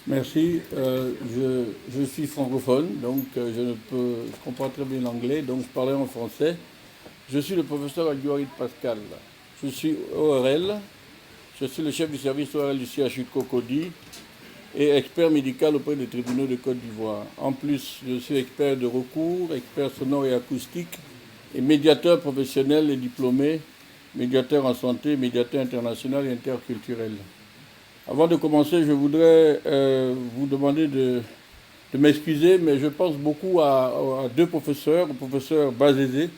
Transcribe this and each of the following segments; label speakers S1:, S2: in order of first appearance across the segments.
S1: Merci. Je suis francophone, donc je comprends très bien l'anglais, donc je parlais en français. Je suis le professeur Aguiarid Pascal. Je suis ORL, je suis le chef du service ORL du CHU de Cocody et expert médical auprès des tribunaux de Côte d'Ivoire. En plus, je suis expert de recours, expert sonore et acoustique et médiateur professionnel et diplômé, médiateur en santé, médiateur international et interculturel. Avant de commencer, je voudrais vous demander de m'excuser, mais je pense beaucoup à deux professeurs, au professeur Bazézé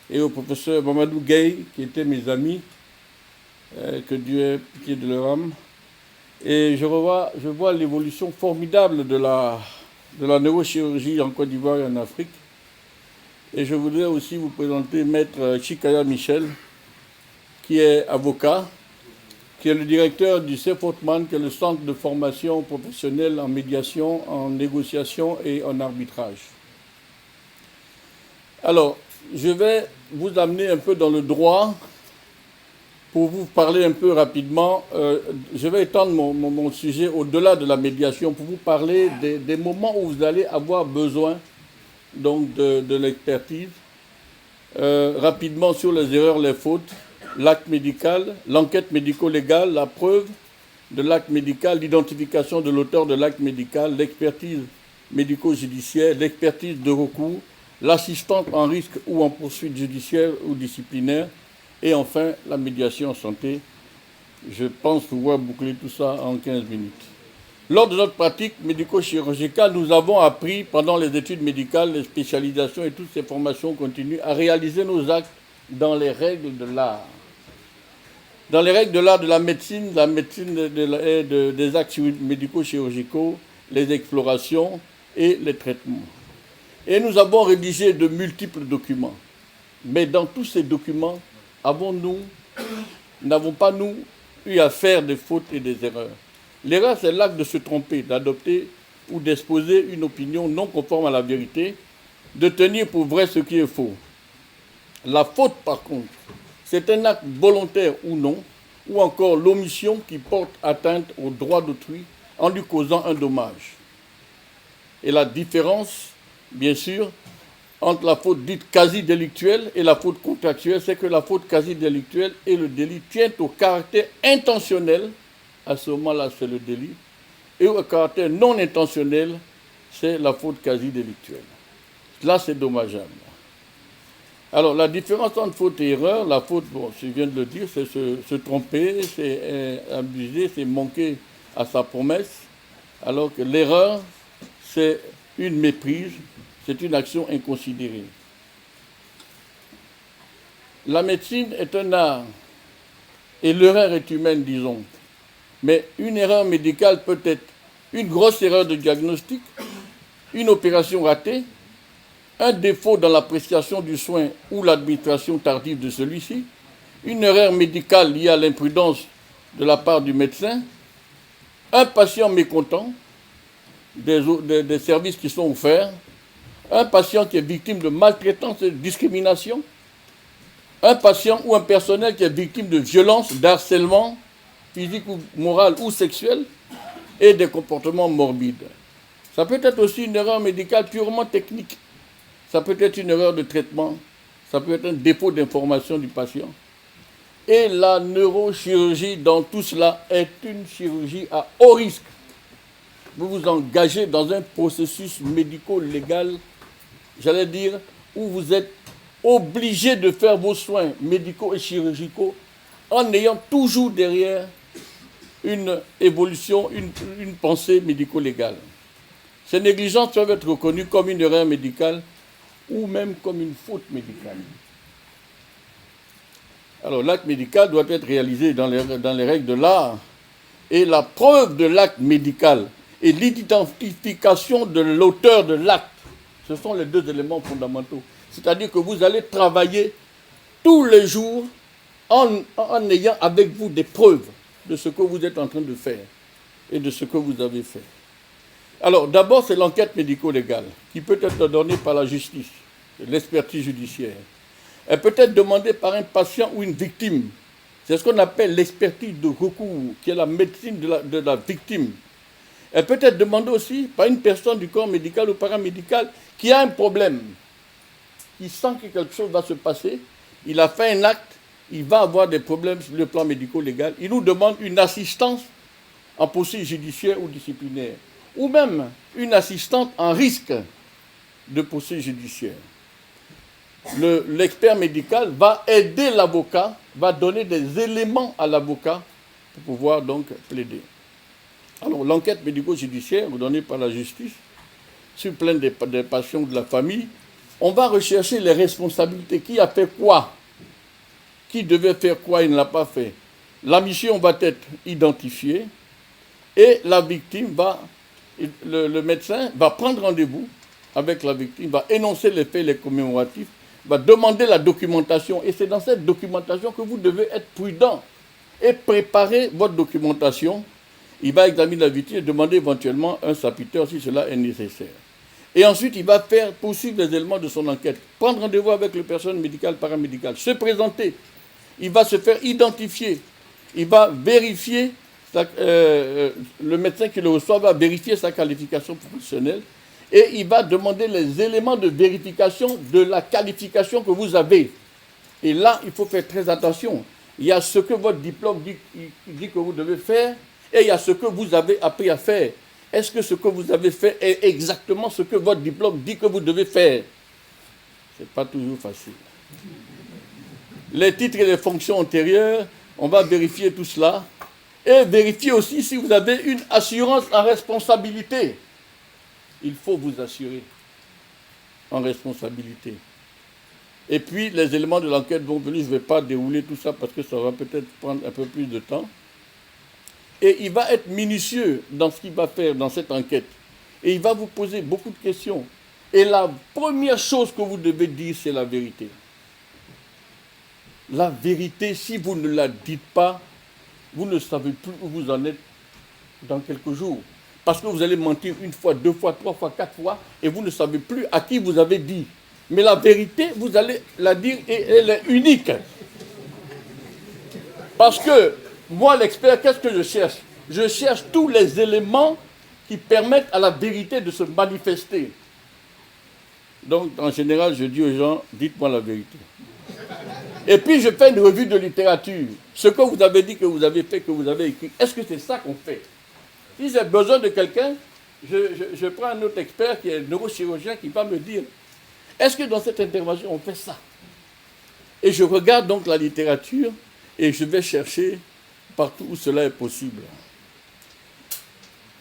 S1: et au professeur Mamadou Gueye, qui étaient mes amis, que Dieu ait pitié de leur âme. Et je vois l'évolution formidable de la neurochirurgie en Côte d'Ivoire et en Afrique. Et je voudrais aussi vous présenter Maître Chikaya Michel, qui est avocat, qui est le directeur du CEFOTMAN, qui est le centre de formation professionnelle en médiation, en négociation et en arbitrage. Alors, je vais vous amener un peu dans le droit pour vous parler un peu rapidement. Je vais étendre mon sujet au-delà de la médiation pour vous parler des moments où vous allez avoir besoin donc, de l'expertise. Rapidement sur les erreurs, les fautes, l'acte médical, l'enquête médico-légale, la preuve de l'acte médical, l'identification de l'auteur de l'acte médical, l'expertise médico-judiciaire, l'expertise de recours, l'assistance en risque ou en poursuite judiciaire ou disciplinaire, et enfin la médiation en santé. Je pense pouvoir boucler tout ça en 15 minutes. Lors de notre pratique médico-chirurgicale, nous avons appris pendant les études médicales, les spécialisations et toutes ces formations continues à réaliser nos actes dans les règles de l'art. Dans les règles de l'art de la médecine des actes médico-chirurgicaux, les explorations et les traitements. Et nous avons rédigé de multiples documents. Mais dans tous ces documents, n'avons pas nous eu à faire des fautes et des erreurs. L'erreur, c'est l'acte de se tromper, d'adopter ou d'exposer une opinion non conforme à la vérité, de tenir pour vrai ce qui est faux. La faute, par contre, c'est un acte volontaire ou non, ou encore l'omission qui porte atteinte aux droits d'autrui en lui causant un dommage. Et la différence, bien sûr, entre la faute dite quasi-délictuelle et la faute contractuelle, c'est que la faute quasi-délictuelle et le délit tiennent au caractère intentionnel, à ce moment-là c'est le délit, et au caractère non intentionnel, c'est la faute quasi-délictuelle. Là, c'est dommageable. Alors, la différence entre faute et erreur, la faute, bon, je viens de le dire, c'est se tromper, c'est abuser, c'est manquer à sa promesse, alors que l'erreur, c'est une méprise, c'est une action inconsidérée. La médecine est un art, et l'erreur est humaine, disons. Mais une erreur médicale peut être une grosse erreur de diagnostic, une opération ratée, un défaut dans l'appréciation du soin ou l'administration tardive de celui-ci, une erreur médicale liée à l'imprudence de la part du médecin, un patient mécontent des services qui sont offerts, un patient qui est victime de maltraitance et de discrimination, un patient ou un personnel qui est victime de violence, d'harcèlement physique ou moral ou sexuel et des comportements morbides. Ça peut être aussi une erreur médicale purement technique. Ça peut être une erreur de traitement, ça peut être un défaut d'information du patient. Et la neurochirurgie dans tout cela est une chirurgie à haut risque. Vous vous engagez dans un processus médico-légal, j'allais dire, où vous êtes obligé de faire vos soins médicaux et chirurgicaux en ayant toujours derrière une évolution, une pensée médico-légale. Ces négligences peuvent être reconnues comme une erreur médicale ou même comme une faute médicale. Alors l'acte médical doit être réalisé dans les règles de l'art, et la preuve de l'acte médical et l'identification de l'auteur de l'acte, ce sont les deux éléments fondamentaux. C'est-à-dire que vous allez travailler tous les jours en ayant avec vous des preuves de ce que vous êtes en train de faire et de ce que vous avez fait. Alors, d'abord, c'est l'enquête médico-légale qui peut être donnée par la justice, l'expertise judiciaire. Elle peut être demandée par un patient ou une victime. C'est ce qu'on appelle l'expertise de recours, qui est la médecine de la victime. Elle peut être demandée aussi par une personne du corps médical ou paramédical qui a un problème, qui sent que quelque chose va se passer, il a fait un acte, il va avoir des problèmes sur le plan médico-légal, il nous demande une assistance en poursuite judiciaire ou disciplinaire, ou même une assistante en risque de poursuite judiciaire. L'expert médical va aider l'avocat, va donner des éléments à l'avocat pour pouvoir donc plaider. Alors l'enquête médico-judiciaire donnée par la justice sur plainte des patients de la famille, on va rechercher les responsabilités. Qui a fait quoi? Qui devait faire quoi? Il ne l'a pas fait. La mission va être identifiée et la victime va, le médecin va prendre rendez-vous avec la victime, va énoncer les faits, les commémoratifs, va demander la documentation. Et c'est dans cette documentation que vous devez être prudent et préparer votre documentation. Il va examiner la victime et demander éventuellement un sapiteur si cela est nécessaire. Et ensuite, il va faire poursuivre les éléments de son enquête, prendre rendez-vous avec les personnes médicales, paramédicales, se présenter. Il va se faire identifier. Il va vérifier, le médecin qui le reçoit va vérifier sa qualification professionnelle et il va demander les éléments de vérification de la qualification que vous avez. Et là, il faut faire très attention. Il y a ce que votre diplôme dit que vous devez faire et il y a ce que vous avez appris à faire. Est-ce que ce que vous avez fait est exactement ce que votre diplôme dit que vous devez faire? Ce n'est pas toujours facile. Les titres et les fonctions antérieures, on va vérifier tout cela. Et vérifier aussi si vous avez une assurance en responsabilité. Il faut vous assurer en responsabilité. Et puis, les éléments de l'enquête vont venir. Je ne vais pas dérouler tout ça parce que ça va peut-être prendre un peu plus de temps. Et il va être minutieux dans ce qu'il va faire dans cette enquête. Et il va vous poser beaucoup de questions. Et la première chose que vous devez dire, c'est la vérité. La vérité, si vous ne la dites pas, vous ne savez plus où vous en êtes dans quelques jours. Parce que vous allez mentir une fois, deux fois, trois fois, quatre fois, et vous ne savez plus à qui vous avez dit. Mais la vérité, vous allez la dire et elle est unique. Parce que moi, l'expert, qu'est-ce que je cherche? Je cherche tous les éléments qui permettent à la vérité de se manifester. Donc, en général, je dis aux gens, dites-moi la vérité. Et puis, je fais une revue de littérature. Ce que vous avez dit, que vous avez fait, que vous avez écrit, est-ce que c'est ça qu'on fait? Si j'ai besoin de quelqu'un, je prends un autre expert qui est neurochirurgien qui va me dire, est-ce que dans cette intervention, on fait ça? Et je regarde donc la littérature et je vais chercher partout où cela est possible.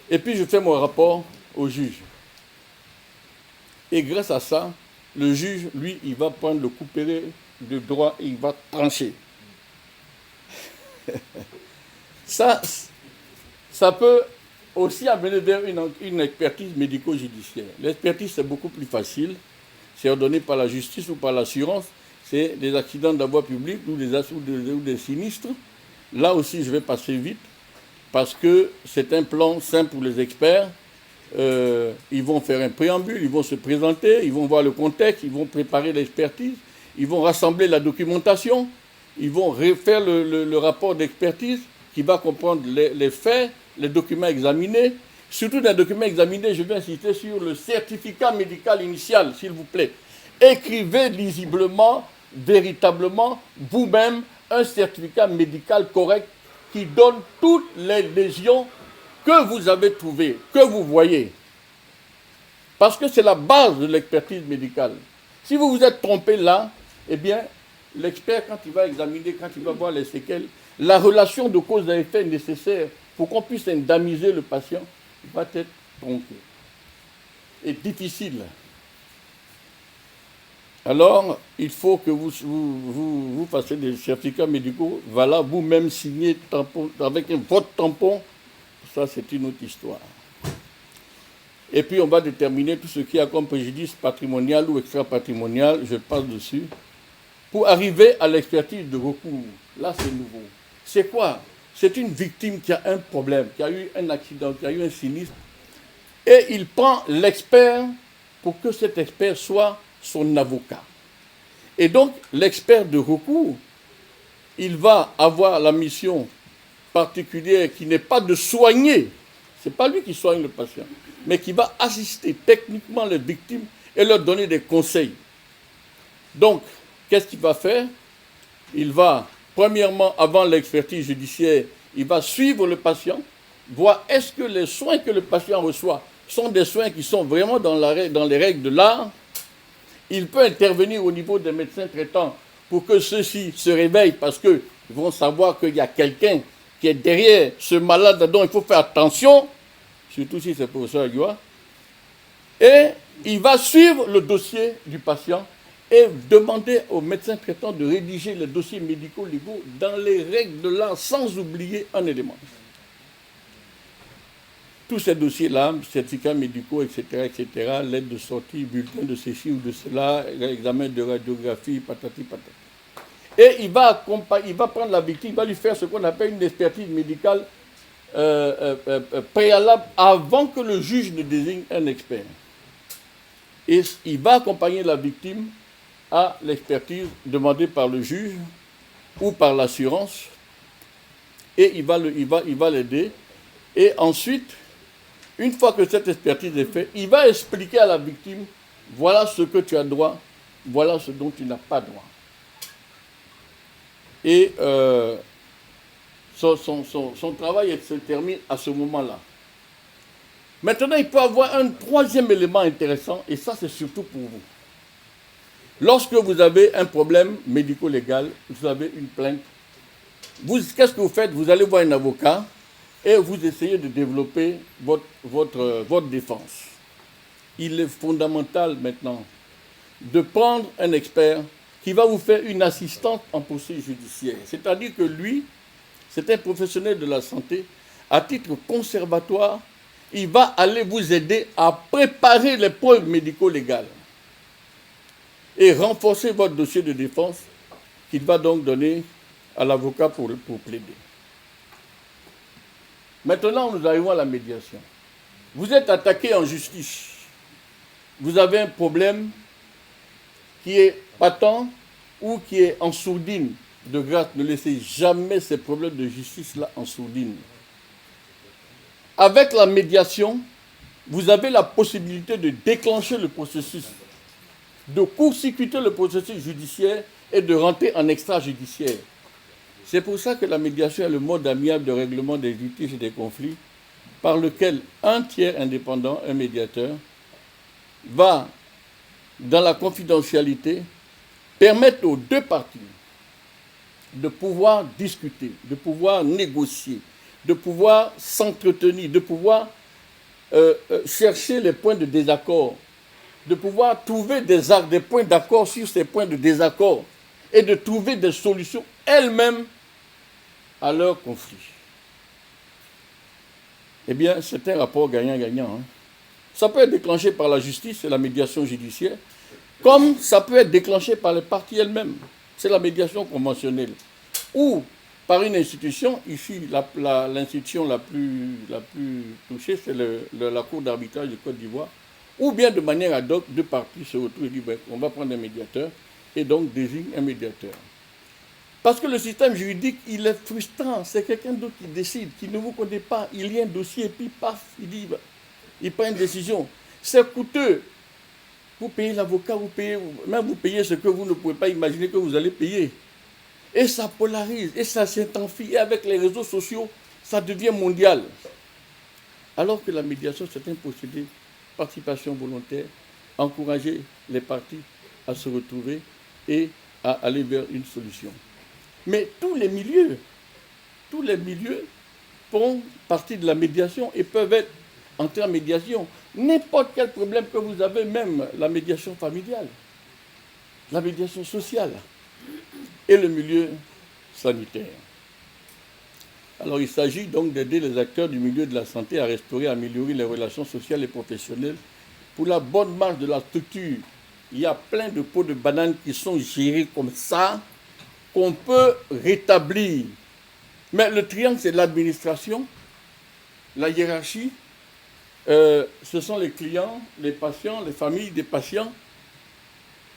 S1: Et puis, je fais mon rapport au juge. Et grâce à ça, le juge, lui, il va prendre le couperet de droit et il va trancher. Ça peut aussi amener vers une expertise médico-judiciaire. L'expertise, c'est beaucoup plus facile. C'est ordonné par la justice ou par l'assurance. C'est des accidents de la voie publique ou des sinistres. Là aussi, je vais passer vite parce que c'est un plan simple pour les experts. Ils vont faire un préambule, ils vont se présenter, ils vont voir le contexte, ils vont préparer l'expertise, ils vont rassembler la documentation, ils vont refaire le rapport d'expertise qui va comprendre les faits, les documents examinés. Surtout dans les documents examinés, je vais insister sur le certificat médical initial, s'il vous plaît. Écrivez lisiblement, véritablement, vous-même, un certificat médical correct qui donne toutes les lésions que vous avez trouvées, que vous voyez. Parce que c'est la base de l'expertise médicale. Si vous vous êtes trompé là, eh bien, l'expert, quand il va examiner, quand il va voir les séquelles, la relation de cause à effet nécessaire pour qu'on puisse indemniser le patient va être tronquée et difficile. Alors, il faut que vous fassiez des certificats médicaux, voilà, vous-même signer avec votre tampon. Ça, c'est une autre histoire. Et puis, on va déterminer tout ce qu'il y a comme préjudice patrimonial ou extra-patrimonial, je passe dessus, pour arriver à l'expertise de recours. Là, c'est nouveau. C'est quoi? C'est une victime qui a un problème, qui a eu un accident, qui a eu un sinistre, et il prend l'expert pour que cet expert soit son avocat. Et donc, l'expert de recours, il va avoir la mission particulière qui n'est pas de soigner Ce n'est pas lui qui soigne le patient, mais qui va assister techniquement les victimes et leur donner des conseils. Donc, qu'est-ce qu'il va faire? Il va, premièrement, avant l'expertise judiciaire, il va suivre le patient, voir est-ce que les soins que le patient reçoit sont des soins qui sont vraiment dans les règles de l'art. Il peut intervenir au niveau des médecins traitants pour que ceux-ci se réveillent parce qu'ils vont savoir qu'il y a quelqu'un qui est derrière ce malade dont il faut faire attention, surtout si c'est le professeur Aguilar. Et il va suivre le dossier du patient et demander aux médecins traitants de rédiger les dossiers médico-légaux dans les règles de l'art sans oublier un élément. Tous ces dossiers-là, certificats médicaux, etc., lettres de sortie, bulletins de ceci ou de cela, examen de radiographie, patati patati. Et il va prendre la victime, il va lui faire ce qu'on appelle une expertise médicale préalable avant que le juge ne désigne un expert. Et il va accompagner la victime à l'expertise demandée par le juge ou par l'assurance et il va l'aider. Et ensuite, une fois que cette expertise est faite, il va expliquer à la victime, voilà ce que tu as droit, voilà ce dont tu n'as pas droit. Et son travail se termine à ce moment-là. Maintenant, il peut y avoir un troisième élément intéressant, et ça c'est surtout pour vous. Lorsque vous avez un problème médico-légal, vous avez une plainte, qu'est-ce que vous faites? Vous allez voir un avocat et vous essayez de développer votre défense. Il est fondamental maintenant de prendre un expert qui va vous faire une assistance en poursuite judiciaire. C'est-à-dire que lui, c'est un professionnel de la santé, à titre conservatoire, il va aller vous aider à préparer les preuves médico-légales et renforcer votre dossier de défense qu'il va donc donner à l'avocat pour plaider. Maintenant, nous arrivons à la médiation. Vous êtes attaqué en justice. Vous avez un problème qui est patent ou qui est en sourdine. De grâce, ne laissez jamais ces problèmes de justice-là en sourdine. Avec la médiation, vous avez la possibilité de déclencher le processus, de court-circuiter le processus judiciaire et de rentrer en extrajudiciaire. C'est pour ça que la médiation est le mode amiable de règlement des litiges et des conflits par lequel un tiers indépendant, un médiateur, va, dans la confidentialité, permettre aux deux parties de pouvoir discuter, de pouvoir négocier, de pouvoir s'entretenir, de pouvoir chercher les points de désaccord, de pouvoir trouver des points d'accord sur ces points de désaccord et de trouver des solutions elles-mêmes à leurs conflits. Eh bien, c'est un rapport gagnant-gagnant. Ça peut être déclenché par la justice et la médiation judiciaire, comme ça peut être déclenché par les parties elles-mêmes. C'est la médiation conventionnelle. Ou par une institution, ici, l'institution la plus touchée, c'est la Cour d'arbitrage de Côte d'Ivoire, ou bien de manière ad hoc, deux parties se retrouvent et disent, on va prendre un médiateur, et donc désigne un médiateur. Parce que le système juridique, il est frustrant. C'est quelqu'un d'autre qui décide, qui ne vous connaît pas. Il y a un dossier, et puis paf, il prend une décision. C'est coûteux. Vous payez l'avocat, vous payez ce que vous ne pouvez pas imaginer que vous allez payer. Et ça polarise, et ça s'intensifie. Et avec les réseaux sociaux, ça devient mondial. Alors que la médiation, c'est un procédé, participation volontaire, encourager les parties à se retrouver et à aller vers une solution. Mais tous les milieux font partie de la médiation et peuvent être entrés en médiation. N'importe quel problème que vous avez, même la médiation familiale, la médiation sociale et le milieu sanitaire. Alors il s'agit donc d'aider les acteurs du milieu de la santé à restaurer, à améliorer les relations sociales et professionnelles pour la bonne marche de la structure. Il y a plein de pots de bananes qui sont gérés comme ça, qu'on peut rétablir. Mais le triangle, c'est l'administration, la hiérarchie, ce sont les clients, les patients, les familles des patients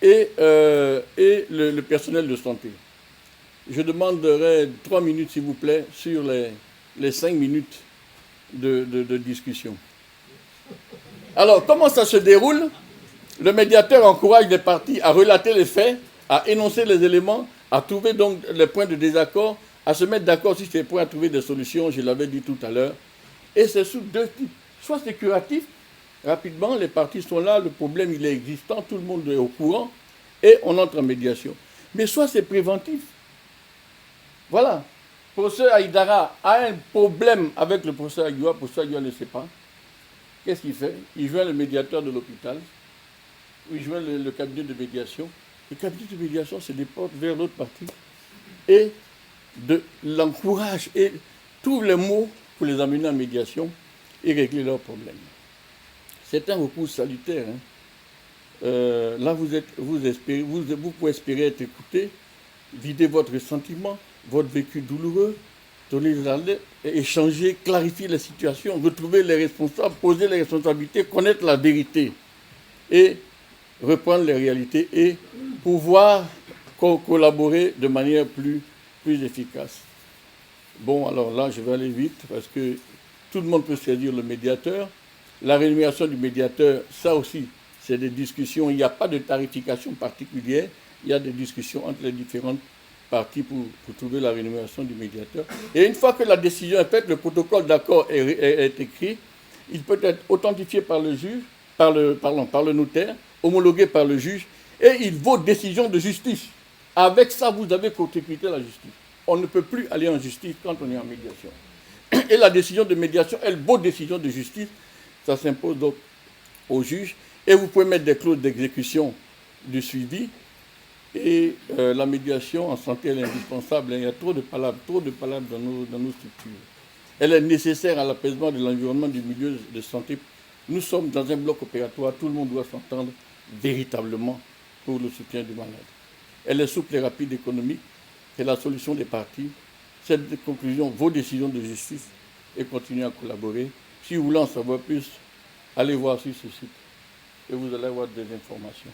S1: et le personnel de santé. Je demanderai 3 minutes, s'il vous plaît, sur les 5 minutes de discussion. Alors, comment ça se déroule? Le médiateur encourage les parties à relater les faits, à énoncer les éléments, à trouver donc les points de désaccord, à se mettre d'accord sur ces points, à trouver des solutions, je l'avais dit tout à l'heure. Et c'est sous deux types. Soit c'est curatif, rapidement, les parties sont là, le problème il est existant, tout le monde est au courant, et on entre en médiation. Mais soit c'est préventif. Voilà. Le professeur Aïdara a un problème avec le professeur Aguiwa, le professeur Aguiwa ne sait pas. Qu'est-ce qu'il fait? Il joint le médiateur de l'hôpital, il joint le cabinet de médiation. Le cabinet de médiation se déporte vers l'autre partie et l'encourage et trouve les mots pour les amener en médiation et régler leurs problèmes. C'est un recours salutaire. Là, vous pouvez espérer être écouté, vider votre ressentiment, votre vécu douloureux, donner des alertes, échanger, clarifier la situation, retrouver les responsables, poser les responsabilités, connaître la vérité et reprendre les réalités et pouvoir collaborer de manière plus efficace. Bon, alors là, je vais aller vite parce que tout le monde peut saisir le médiateur. La rémunération du médiateur, ça aussi, c'est des discussions. Il n'y a pas de tarification particulière. Il y a des discussions entre les différentes parties pour trouver la rémunération du médiateur. Et une fois que la décision est faite, le protocole d'accord est écrit. Il peut être authentifié par le juge, par le notaire, homologué par le juge, et il vaut décision de justice. Avec ça, vous avez court-circuité la justice. On ne peut plus aller en justice quand on est en médiation. Et la décision de médiation, elle vaut décision de justice. Ça s'impose donc au juge. Et vous pouvez mettre des clauses d'exécution du suivi. Et la médiation en santé, elle est indispensable. Il y a trop de palabres dans nos structures. Elle est nécessaire à l'apaisement de l'environnement du milieu de santé. Nous sommes dans un bloc opératoire. Tout le monde doit s'entendre véritablement pour le soutien du malade. Elle est souple et rapide économique. C'est la solution des parties. Cette conclusion, vos décisions de justice et continuez à collaborer. Si vous voulez en savoir plus, allez voir sur ce site et vous allez avoir des informations.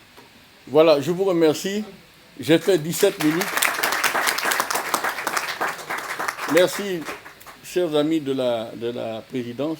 S1: Voilà, je vous remercie. J'ai fait 17 minutes. Merci, chers amis de la présidence.